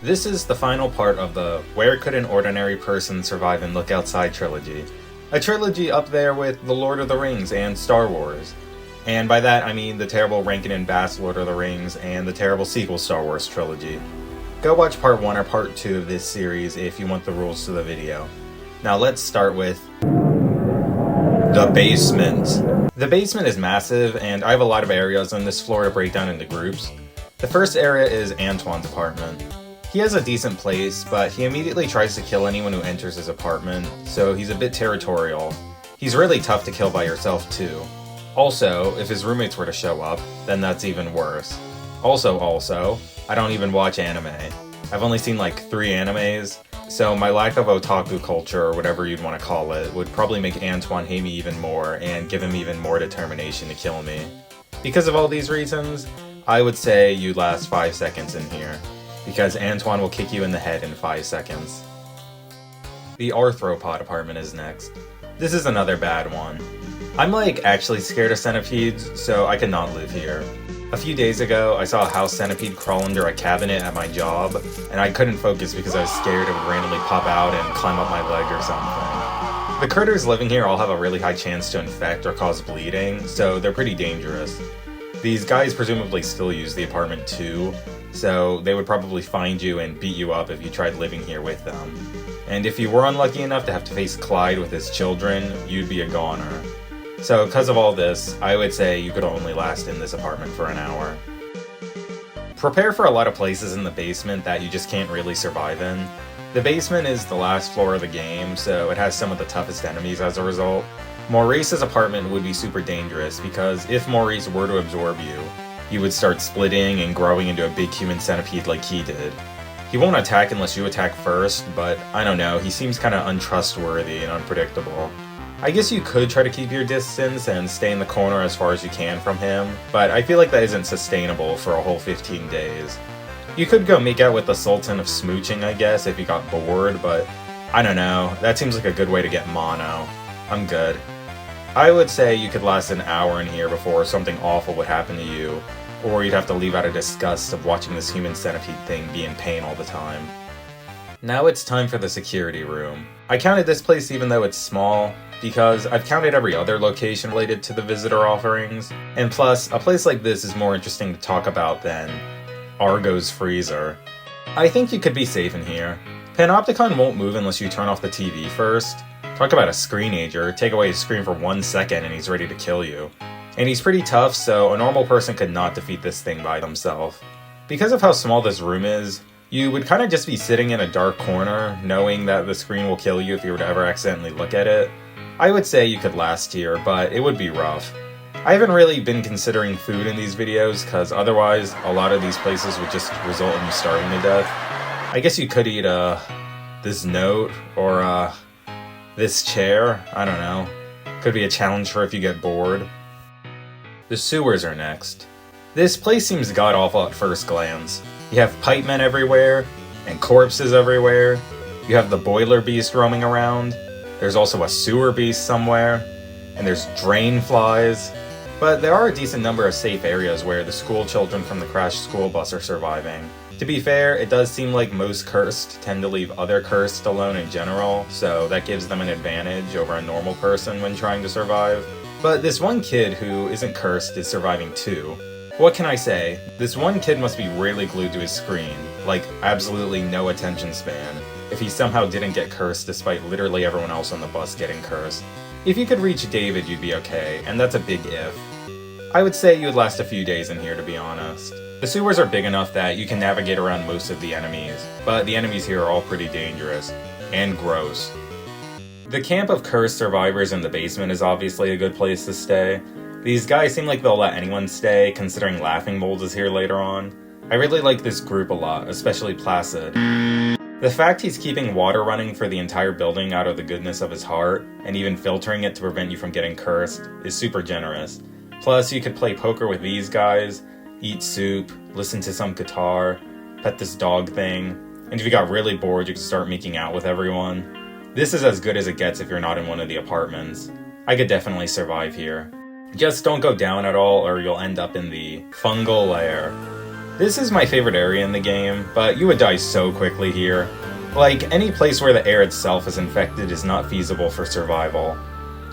This is the final part of the Where Could an Ordinary Person Survive and Look Outside trilogy. A trilogy up there with The Lord of the Rings and Star Wars. And by that I mean the terrible Rankin and Bass Lord of the Rings and the terrible sequel Star Wars trilogy. Go watch part 1 or part 2 of this series if you want the rules to the video. Now let's start with the basement. The basement is massive, and I have a lot of areas on this floor to break down into groups. The first area is Antoine's apartment. He has a decent place, but he immediately tries to kill anyone who enters his apartment, so he's a bit territorial. He's really tough to kill by yourself too. Also, if his roommates were to show up, then that's even worse. Also, I don't even watch anime. I've only seen like 3 animes, so my lack of otaku culture, or whatever you'd want to call it, would probably make Antoine hate me even more and give him even more determination to kill me. Because of all these reasons, I would say you last 5 seconds in here, because Antoine will kick you in the head in 5 seconds. The arthropod apartment is next. This is another bad one. I'm like actually scared of centipedes, so I cannot live here. A few days ago, I saw a house centipede crawl under a cabinet at my job, and I couldn't focus because I was scared it would randomly pop out and climb up my leg or something. The critters living here all have a really high chance to infect or cause bleeding, so they're pretty dangerous. These guys presumably still use the apartment too, so they would probably find you and beat you up if you tried living here with them. And if you were unlucky enough to have to face Clyde with his children, you'd be a goner. So because of all this, I would say you could only last in this apartment for an hour. Prepare for a lot of places in the basement that you just can't really survive in. The basement is the last floor of the game, so it has some of the toughest enemies as a result. Maurice's apartment would be super dangerous because if Maurice were to absorb you, you would start splitting and growing into a big human centipede like he did. He won't attack unless you attack first, but I don't know, he seems kinda untrustworthy and unpredictable. I guess you could try to keep your distance and stay in the corner as far as you can from him, but I feel like that isn't sustainable for a whole 15 days. You could go make out with the Sultan of Smooching, I guess, if you got bored, but I don't know, that seems like a good way to get mono. I'm good. I would say you could last an hour in here before something awful would happen to you, or you'd have to leave out of disgust of watching this human centipede thing be in pain all the time. Now it's time for the security room. I counted this place even though it's small, because I've counted every other location related to the visitor offerings, and plus, a place like this is more interesting to talk about than Argo's freezer. I think you could be safe in here. Panopticon won't move unless you turn off the TV first. Talk about a screenager, take away his screen for 1 second and he's ready to kill you. And he's pretty tough, so a normal person could not defeat this thing by themselves. Because of how small this room is, you would kind of just be sitting in a dark corner, knowing that the screen will kill you if you were to ever accidentally look at it. I would say you could last here, but it would be rough. I haven't really been considering food in these videos, cause otherwise a lot of these places would just result in you starving to death. I guess you could eat, this note, or, this chair, I don't know. Could be a challenge for if you get bored. The sewers are next. This place seems god-awful at first glance. You have pipe men everywhere, and corpses everywhere. You have the boiler beast roaming around. There's also a sewer beast somewhere, and there's drain flies. But there are a decent number of safe areas where the school children from the crashed school bus are surviving. To be fair, it does seem like most cursed tend to leave other cursed alone in general, so that gives them an advantage over a normal person when trying to survive. But this one kid who isn't cursed is surviving too. What can I say? This one kid must be really glued to his screen, like absolutely no attention span, if he somehow didn't get cursed despite literally everyone else on the bus getting cursed. If you could reach David, you'd be okay, and that's a big if. I would say you would last a few days in here, to be honest. The sewers are big enough that you can navigate around most of the enemies, but the enemies here are all pretty dangerous, and gross. The camp of cursed survivors in the basement is obviously a good place to stay. These guys seem like they'll let anyone stay, considering Laughing Mold is here later on. I really like this group a lot, especially Placid. The fact he's keeping water running for the entire building out of the goodness of his heart, and even filtering it to prevent you from getting cursed, is super generous. Plus, you could play poker with these guys, eat soup, listen to some guitar, pet this dog thing, and if you got really bored, you could start making out with everyone. This is as good as it gets if you're not in one of the apartments. I could definitely survive here. Just don't go down at all or you'll end up in the fungal lair. This is my favorite area in the game, but you would die so quickly here. Like, any place where the air itself is infected is not feasible for survival.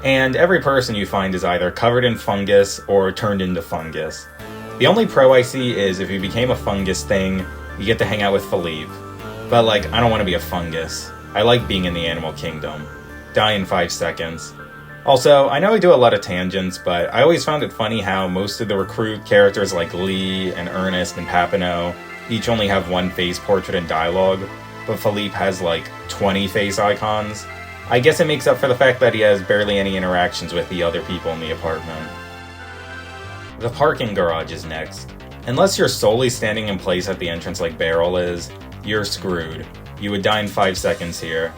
And every person you find is either covered in fungus or turned into fungus. The only pro I see is if you became a fungus thing, you get to hang out with Philippe. But like, I don't want to be a fungus. I like being in the animal kingdom. Die in 5 seconds. Also, I know I do a lot of tangents, but I always found it funny how most of the recruit characters like Lee and Ernest and Papineau each only have one face portrait and dialogue, but Philippe has like 20 face icons. I guess it makes up for the fact that he has barely any interactions with the other people in the apartment. The parking garage is next. Unless you're solely standing in place at the entrance like Beryl is, you're screwed. You would die in 5 seconds here.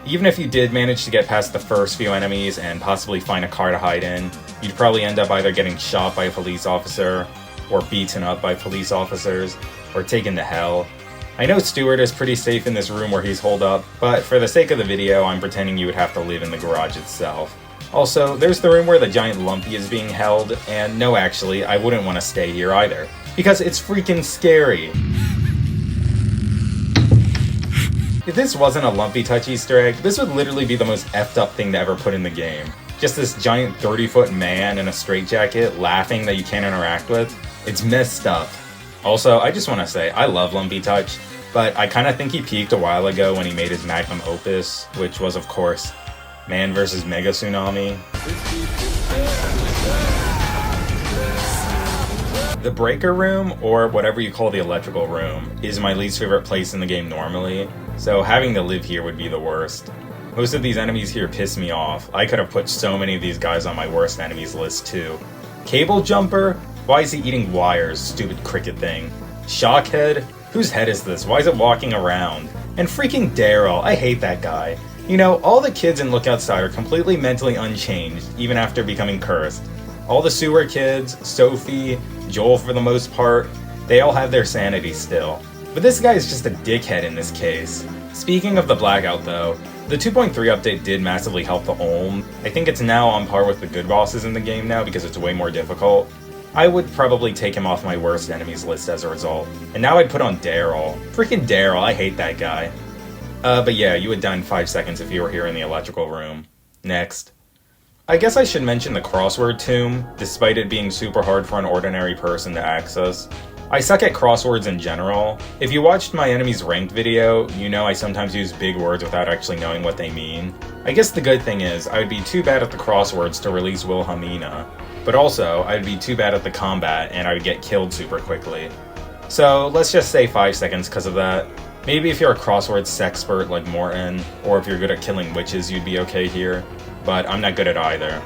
Even if you did manage to get past the first few enemies and possibly find a car to hide in, you'd probably end up either getting shot by a police officer, or beaten up by police officers, or taken to hell. I know Stuart is pretty safe in this room where he's holed up, but for the sake of the video, I'm pretending you would have to live in the garage itself. Also, there's the room where the giant Lumpy is being held, and no actually, I wouldn't want to stay here either, because it's freaking scary. If this wasn't a Lumpy Touch Easter egg, this would literally be the most effed up thing to ever put in the game. Just this giant 30-foot man in a straitjacket laughing that you can't interact with. It's messed up. Also, I just want to say, I love Lumpy Touch, but I kind of think he peaked a while ago when he made his magnum opus, which was, of course, Man vs. Mega Tsunami. The breaker room, or whatever you call the electrical room, is my least favorite place in the game normally, so having to live here would be the worst. Most of these enemies here piss me off. I could have put so many of these guys on my worst enemies list too. Cable Jumper? Why is he eating wires, stupid cricket thing? Shockhead? Whose head is this? Why is it walking around? And freaking Daryl, I hate that guy. You know, all the kids in Look Outside are completely mentally unchanged, even after becoming cursed. All the sewer kids, Sophie, Joel for the most part, they all have their sanity still. But this guy is just a dickhead in this case. Speaking of the blackout though, the 2.3 update did massively help the Olm. I think it's now on par with the good bosses in the game now because it's way more difficult. I would probably take him off my worst enemies list as a result. And now I'd put on Daryl. Freaking Daryl, I hate that guy. But yeah, you would die in 5 seconds if you were here in the electrical room. Next. I guess I should mention the crossword tomb, despite it being super hard for an ordinary person to access. I suck at crosswords in general. If you watched my enemies ranked video, you know I sometimes use big words without actually knowing what they mean. I guess the good thing is, I would be too bad at the crosswords to release Wilhelmina, but also, I would be too bad at the combat and I would get killed super quickly. So let's just say 5 seconds because of that. Maybe if you're a crossword sexpert like Morton, or if you're good at killing witches, you'd be okay here. But I'm not good at either.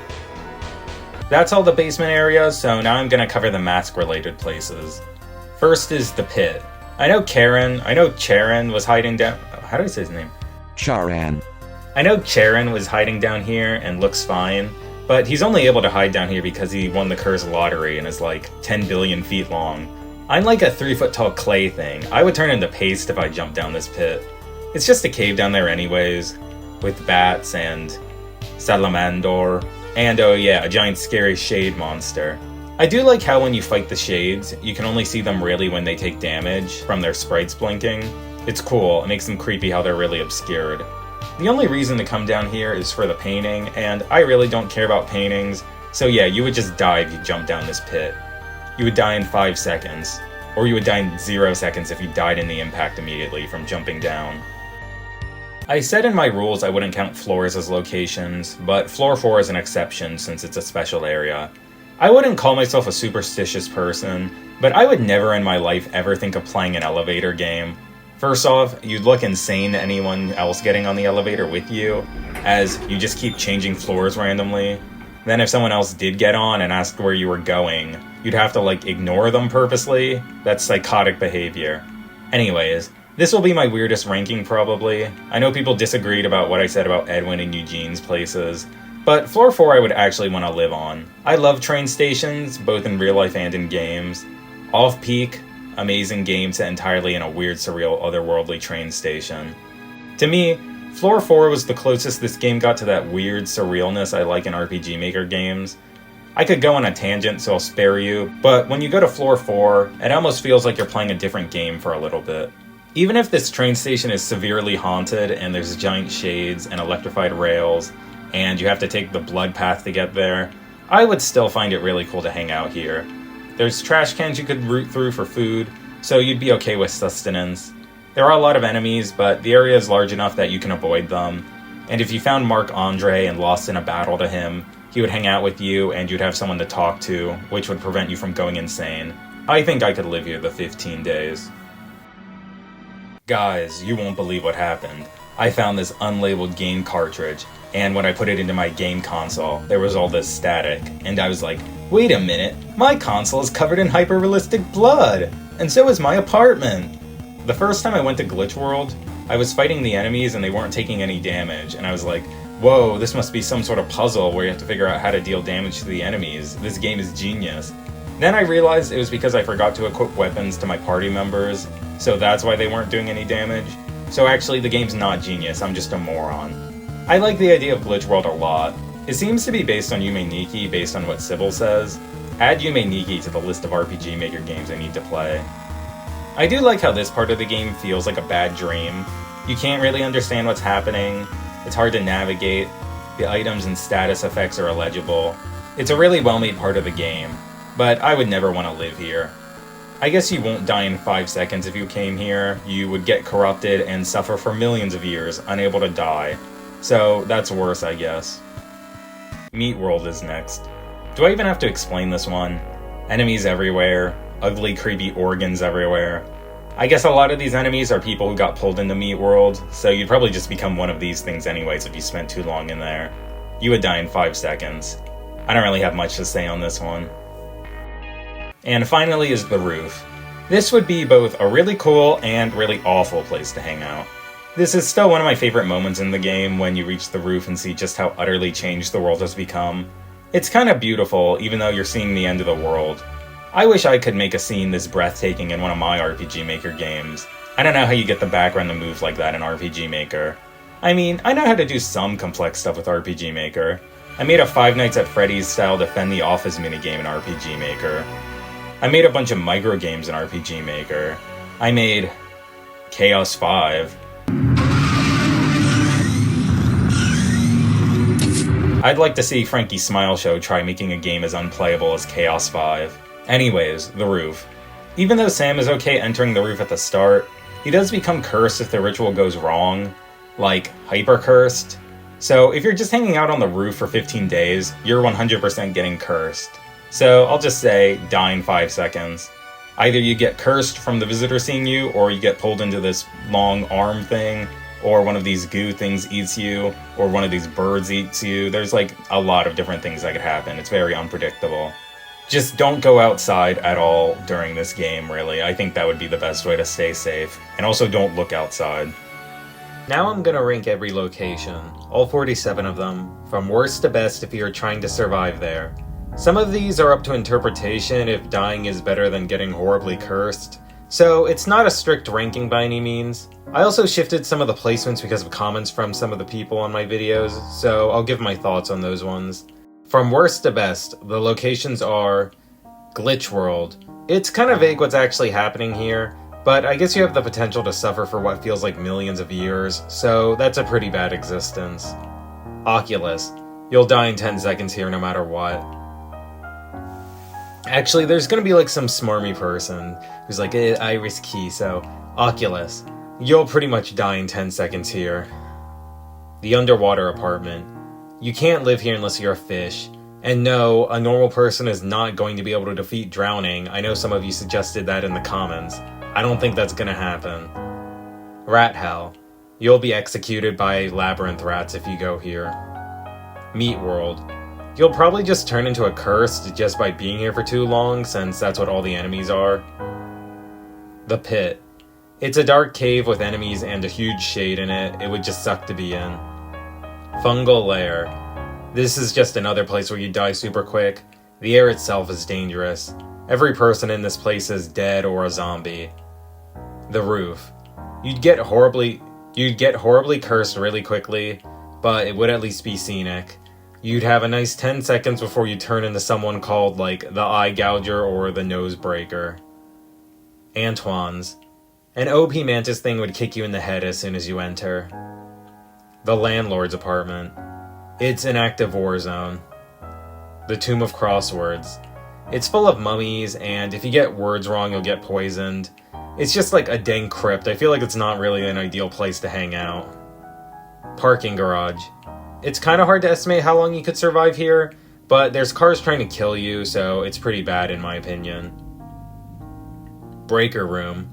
That's all the basement area, so now I'm gonna cover the mask-related places. First is the pit. I know Charon was hiding down... How do I say his name? Charon. I know Charon was hiding down here and looks fine, but he's only able to hide down here because he won the cursed lottery and is like 10 billion feet long. I'm like a 3-foot-tall clay thing. I would turn into paste if I jumped down this pit. It's just a cave down there anyways, with bats and salamander, and oh yeah, a giant scary shade monster. I do like how when you fight the shades, you can only see them really when they take damage from their sprites blinking. It's cool, it makes them creepy how they're really obscured. The only reason to come down here is for the painting, and I really don't care about paintings, so yeah, you would just die if you jump down this pit. You would die in 5 seconds, or you would die in 0 seconds if you died in the impact immediately from jumping down. I said in my rules I wouldn't count floors as locations, but floor 4 is an exception since it's a special area. I wouldn't call myself a superstitious person, but I would never in my life ever think of playing an elevator game. First off, you'd look insane to anyone else getting on the elevator with you, as you just keep changing floors randomly. Then if someone else did get on and asked where you were going, you'd have to ignore them purposely. That's psychotic behavior. Anyways, this will be my weirdest ranking probably. I know people disagreed about what I said about Edwin and Eugene's places, but floor 4 I would actually want to live on. I love train stations, both in real life and in games. Off-Peak, amazing game set entirely in a weird, surreal, otherworldly train station. To me, floor 4 was the closest this game got to that weird surrealness I like in RPG Maker games. I could go on a tangent, so I'll spare you, but when you go to floor 4, it almost feels like you're playing a different game for a little bit. Even if this train station is severely haunted and there's giant shades and electrified rails, and you have to take the blood path to get there, I would still find it really cool to hang out here. There's trash cans you could root through for food, so you'd be okay with sustenance. There are a lot of enemies, but the area is large enough that you can avoid them. And if you found Marc-Andre and lost in a battle to him, he would hang out with you and you'd have someone to talk to, which would prevent you from going insane. I think I could live here the 15 days. Guys, you won't believe what happened. I found this unlabeled game cartridge, and when I put it into my game console, there was all this static, and I was like, wait a minute, my console is covered in hyper-realistic blood, and so is my apartment. The first time I went to Glitch World, I was fighting the enemies and they weren't taking any damage, and I was like, whoa, this must be some sort of puzzle where you have to figure out how to deal damage to the enemies. This game is genius. Then I realized it was because I forgot to equip weapons to my party members, so that's why they weren't doing any damage. So actually, the game's not genius, I'm just a moron. I like the idea of Glitch World a lot. It seems to be based on Yume Nikki based on what Sybil says. Add Yume Nikki to the list of RPG Maker games I need to play. I do like how this part of the game feels like a bad dream. You can't really understand what's happening, it's hard to navigate, the items and status effects are illegible. It's a really well-made part of the game, but I would never want to live here. I guess you won't die in 5 seconds if you came here. You would get corrupted and suffer for millions of years, unable to die. So that's worse, I guess. Meat World is next. Do I even have to explain this one? Enemies everywhere, ugly creepy organs everywhere. I guess a lot of these enemies are people who got pulled into Meat World, so you'd probably just become one of these things anyways if you spent too long in there. You would die in 5 seconds. I don't really have much to say on this one. And finally is the roof. This would be both a really cool and really awful place to hang out. This is still one of my favorite moments in the game when you reach the roof and see just how utterly changed the world has become. It's kind of beautiful, even though you're seeing the end of the world. I wish I could make a scene this breathtaking in one of my RPG Maker games. I don't know how you get the background to move like that in RPG Maker. I mean, I know how to do some complex stuff with RPG Maker. I made a Five Nights at Freddy's style Defend the Office minigame in RPG Maker. I made a bunch of micro games in RPG Maker. I made Chaos 5. I'd like to see Frankie Smile Show try making a game as unplayable as Chaos 5. Anyways, the roof. Even though Sam is okay entering the roof at the start, he does become cursed if the ritual goes wrong, like hyper cursed. So if you're just hanging out on the roof for 15 days, you're 100% getting cursed. So I'll just say, die in 5 seconds. Either you get cursed from the visitor seeing you, or you get pulled into this long arm thing, or one of these goo things eats you, or one of these birds eats you. There's like a lot of different things that could happen. It's very unpredictable. Just don't go outside at all during this game, really. I think that would be the best way to stay safe. And also don't look outside. Now I'm gonna rank every location, all 47 of them, from worst to best if you're trying to survive there. Some of these are up to interpretation if dying is better than getting horribly cursed, so it's not a strict ranking by any means. I also shifted some of the placements because of comments from some of the people on my videos, so I'll give my thoughts on those ones. From worst to best, the locations are Glitch World. It's kind of vague what's actually happening here, but I guess you have the potential to suffer for what feels like millions of years, so that's a pretty bad existence. Oculus. You'll die in 10 seconds here no matter what. Actually, there's gonna be like some smarmy person who's like, Iris Key, so Oculus. You'll pretty much die in 10 seconds here. The underwater apartment. You can't live here unless you're a fish. And no, a normal person is not going to be able to defeat drowning. I know some of you suggested that in the comments. I don't think that's gonna happen. Rat Hell. You'll be executed by labyrinth rats if you go here. Meat World. You'll probably just turn into a cursed just by being here for too long, since that's what all the enemies are. The Pit. It's a dark cave with enemies and a huge shade in it. It would just suck to be in. Fungal Lair. This is just another place where you die super quick. The air itself is dangerous. Every person in this place is dead or a zombie. The Roof. You'd get horribly cursed really quickly, but it would at least be scenic. You'd have a nice 10 seconds before you turn into someone called, like, the Eye Gouger or the Nose Breaker. Antoine's. An OP Mantis thing would kick you in the head as soon as you enter. The Landlord's apartment. It's an active war zone. The Tomb of Crosswords. It's full of mummies, and if you get words wrong, you'll get poisoned. It's just like a dang crypt. I feel like it's not really an ideal place to hang out. Parking garage. It's kind of hard to estimate how long you could survive here, but there's cars trying to kill you, so it's pretty bad in my opinion. Breaker room.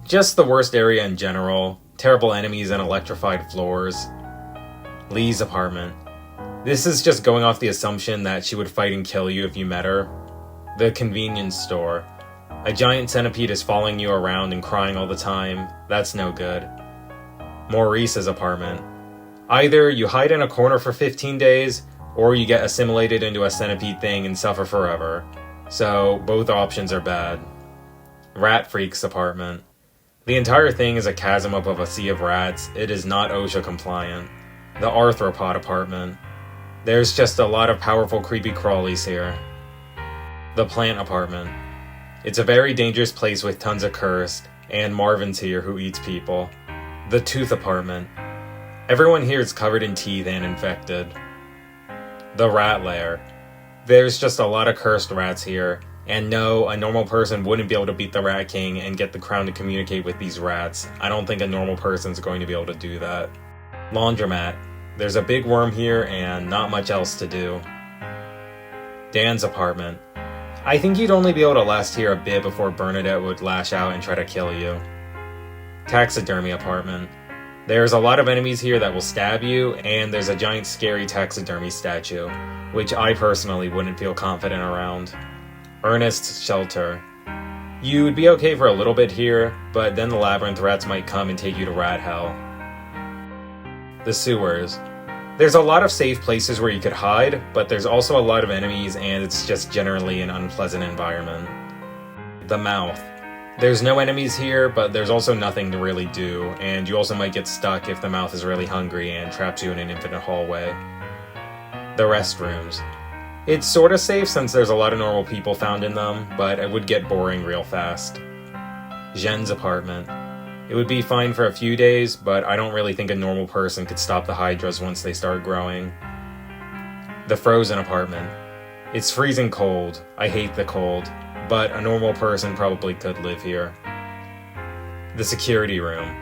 Just the worst area in general. Terrible enemies and electrified floors. Lee's apartment. This is just going off the assumption that she would fight and kill you if you met her. The convenience store. A giant centipede is following you around and crying all the time. That's no good. Maurice's apartment. Either you hide in a corner for 15 days, or you get assimilated into a centipede thing and suffer forever. So, both options are bad. Rat Freak's apartment. The entire thing is a chasm up of a sea of rats. It is not OSHA compliant. The Arthropod apartment. There's just a lot of powerful creepy crawlies here. The Plant apartment. It's a very dangerous place with tons of cursed, and Marvin's here who eats people. The Tooth apartment. Everyone here is covered in teeth and infected. The Rat Lair. There's just a lot of cursed rats here, and no, a normal person wouldn't be able to beat the Rat King and get the crown to communicate with these rats. I don't think a normal person's going to be able to do that. Laundromat. There's a big worm here and not much else to do. Dan's apartment. I think you'd only be able to last here a bit before Bernadette would lash out and try to kill you. Taxidermy apartment. There's a lot of enemies here that will stab you, and there's a giant scary taxidermy statue, which I personally wouldn't feel confident around. Ernest's shelter. You'd be okay for a little bit here, but then the labyrinth rats might come and take you to rat hell. The sewers. There's a lot of safe places where you could hide, but there's also a lot of enemies and it's just generally an unpleasant environment. The mouth. There's no enemies here, but there's also nothing to really do, and you also might get stuck if the mouth is really hungry and traps you in an infinite hallway. The restrooms. It's sorta safe since there's a lot of normal people found in them, but it would get boring real fast. Jen's apartment. It would be fine for a few days, but I don't really think a normal person could stop the hydras once they start growing. The frozen apartment. It's freezing cold. I hate the cold, but a normal person probably could live here. The security room.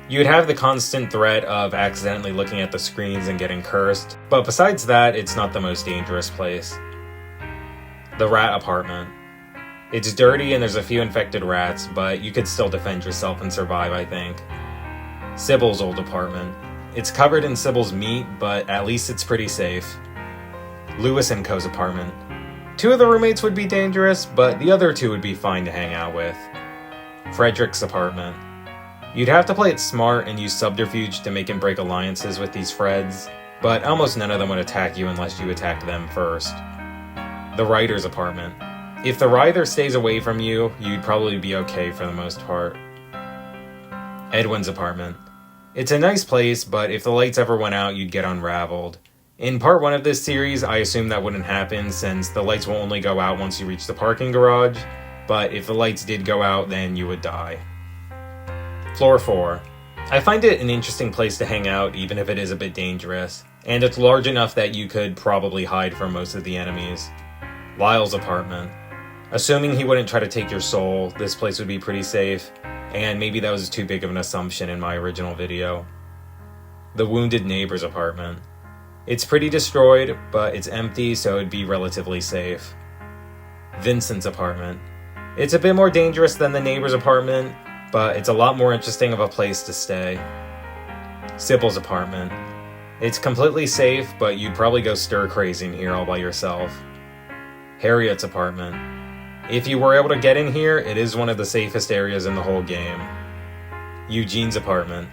You'd have the constant threat of accidentally looking at the screens and getting cursed, but besides that, it's not the most dangerous place. The rat apartment. It's dirty and there's a few infected rats, but you could still defend yourself and survive, I think. Sybil's old apartment. It's covered in Sybil's meat, but at least it's pretty safe. Lewis & Co.'s apartment. 2 of the roommates would be dangerous, but the other 2 would be fine to hang out with. Frederick's apartment. You'd have to play it smart and use subterfuge to make and break alliances with these Freds, but almost none of them would attack you unless you attacked them first. The writer's apartment. If the writer stays away from you, you'd probably be okay for the most part. Edwin's apartment. It's a nice place, but if the lights ever went out, you'd get unraveled. In part 1 of this series, I assume that wouldn't happen since the lights will only go out once you reach the parking garage, but if the lights did go out, then you would die. Floor 4. I find it an interesting place to hang out, even if it is a bit dangerous, and it's large enough that you could probably hide from most of the enemies. Lyle's apartment. Assuming he wouldn't try to take your soul, this place would be pretty safe, and maybe that was too big of an assumption in my original video. The Wounded Neighbor's apartment. It's pretty destroyed, but it's empty, so it'd be relatively safe. Vincent's apartment. It's a bit more dangerous than the neighbor's apartment, but it's a lot more interesting of a place to stay. Sybil's apartment. It's completely safe, but you'd probably go stir crazy in here all by yourself. Harriet's apartment. If you were able to get in here, it is one of the safest areas in the whole game. Eugene's apartment.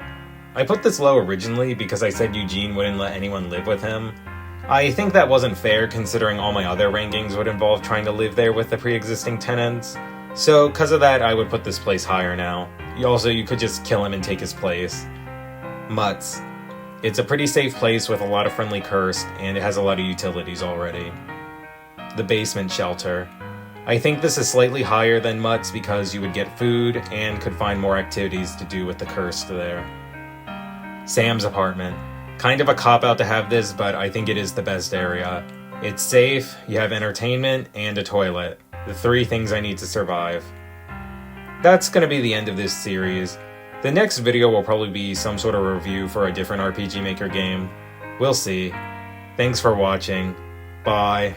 I put this low originally because I said Eugene wouldn't let anyone live with him. I think that wasn't fair considering all my other rankings would involve trying to live there with the pre-existing tenants. So, because of that, I would put this place higher now. Also, you could just kill him and take his place. Mutz. It's a pretty safe place with a lot of friendly cursed, and it has a lot of utilities already. The basement shelter. I think this is slightly higher than Mutt's because you would get food and could find more activities to do with the cursed there. Sam's apartment. Kind of a cop-out to have this, but I think it is the best area. It's safe, you have entertainment, and a toilet. The 3 things I need to survive. That's going to be the end of this series. The next video will probably be some sort of review for a different RPG Maker game. We'll see. Thanks for watching. Bye.